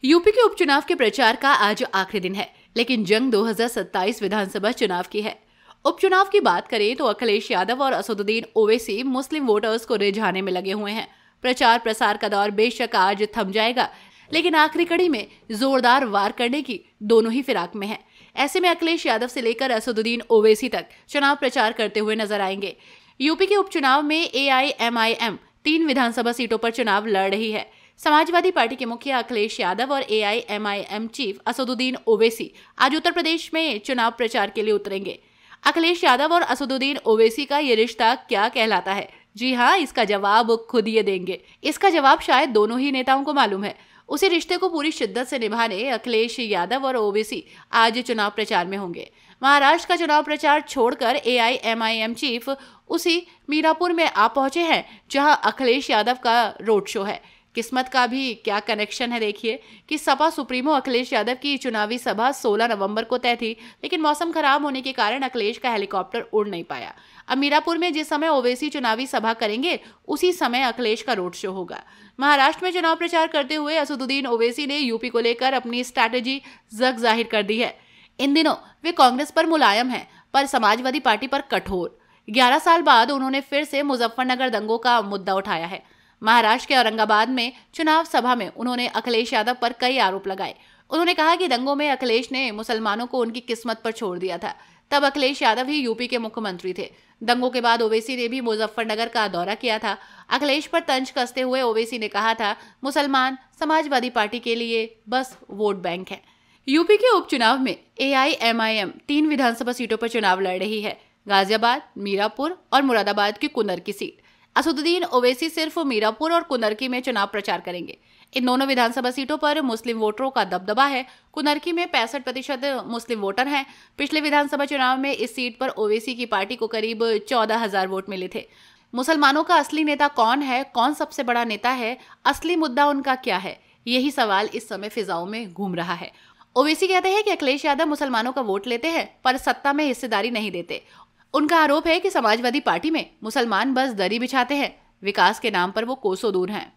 UP के उपचुनाव के प्रचार का आज आखिरी दिन है, लेकिन जंग 2027 विधानसभा चुनाव की है। उपचुनाव की बात करें तो अखिलेश यादव और असदुद्दीन ओवैसी मुस्लिम वोटर्स को रिझाने में लगे हुए हैं। प्रचार प्रसार का दौर बेशक आज थम जाएगा, लेकिन आखिरी कड़ी में जोरदार वार करने की दोनों ही फिराक में हैं। ऐसे में अखिलेश यादव से लेकर असदुद्दीन ओवैसी तक चुनाव प्रचार करते हुए नजर आएंगे। यूपी के उपचुनाव में AIMIM 3 विधानसभा सीटों पर चुनाव लड़ रही है। समाजवादी पार्टी के मुखिया अखिलेश यादव और AIMIM चीफ असदुद्दीन ओवैसी आज उत्तर प्रदेश में चुनाव प्रचार के लिए उतरेंगे। अखिलेश यादव और असदुद्दीन ओवैसी का ये रिश्ता क्या कहलाता है? जी हाँ, इसका जवाब खुद ये देंगे। इसका जवाब शायद दोनों ही नेताओं को मालूम है। उसी रिश्ते को पूरी शिद्दत से निभाने अखिलेश यादव और ओवैसी आज चुनाव प्रचार में होंगे। महाराष्ट्र का चुनाव प्रचार छोड़कर AIMIM चीफ उसी मीरापुर में आ पहुंचे हैं, जहां अखिलेश यादव का रोड शो है। किस्मत का भी क्या कनेक्शन है देखिए कि सपा सुप्रीमो अखिलेश यादव की चुनावी सभा 16 नवंबर को तय थी, लेकिन मौसम खराब होने के कारण अखिलेश का हेलीकॉप्टर उड़ नहीं पाया। अब मीरापुर में जिस समय ओवैसी चुनावी सभा करेंगे, उसी समय अखिलेश का रोड शो होगा। महाराष्ट्र में चुनाव प्रचार करते हुए असदुद्दीन ओवैसी ने यूपी को लेकर अपनी स्ट्रैटेजी जग जाहिर कर दी है। इन दिनों वे कांग्रेस पर मुलायम हैं, पर समाजवादी पार्टी पर कठोर। 11 साल बाद उन्होंने फिर से मुजफ्फरनगर दंगों का मुद्दा उठाया है। महाराष्ट्र के औरंगाबाद में चुनाव सभा में उन्होंने अखिलेश यादव पर कई आरोप लगाए। उन्होंने कहा कि दंगों में अखिलेश ने मुसलमानों को उनकी किस्मत पर छोड़ दिया था। तब अखिलेश यादव ही यूपी के मुख्यमंत्री थे। दंगों के बाद ओवैसी ने भी मुजफ्फरनगर का दौरा किया था। अखिलेश पर तंज कसते हुए ओवैसी ने कहा था, मुसलमान समाजवादी पार्टी के लिए बस वोट बैंक है। यूपी के उपचुनाव में AIMIM 3 विधानसभा सीटों पर चुनाव लड़ रही है, गाजियाबाद, मीरापुर और मुरादाबाद की कुनरकी सीट। असदुद्दीन ओवैसी सिर्फ मीरापुर और कुनरकी में चुनाव प्रचार करेंगे। इन दोनों विधानसभा सीटों पर मुस्लिम वोटरों का दबदबा है। कुनरकी में 65% मुस्लिम वोटर हैं। पिछले विधानसभा चुनाव में इस सीट पर ओवैसी की पार्टी को करीब 14,000 वोट मिले थे। मुसलमानों का असली नेता कौन है, कौन सबसे बड़ा नेता है, असली मुद्दा उनका क्या है, यही सवाल इस समय फिजाओं में घूम रहा है। ओवैसी कहते हैं कि अखिलेश यादव मुसलमानों का वोट लेते हैं, पर सत्ता में हिस्सेदारी नहीं देते। उनका आरोप है कि समाजवादी पार्टी में मुसलमान बस दरी बिछाते हैं, विकास के नाम पर वो कोसों दूर हैं।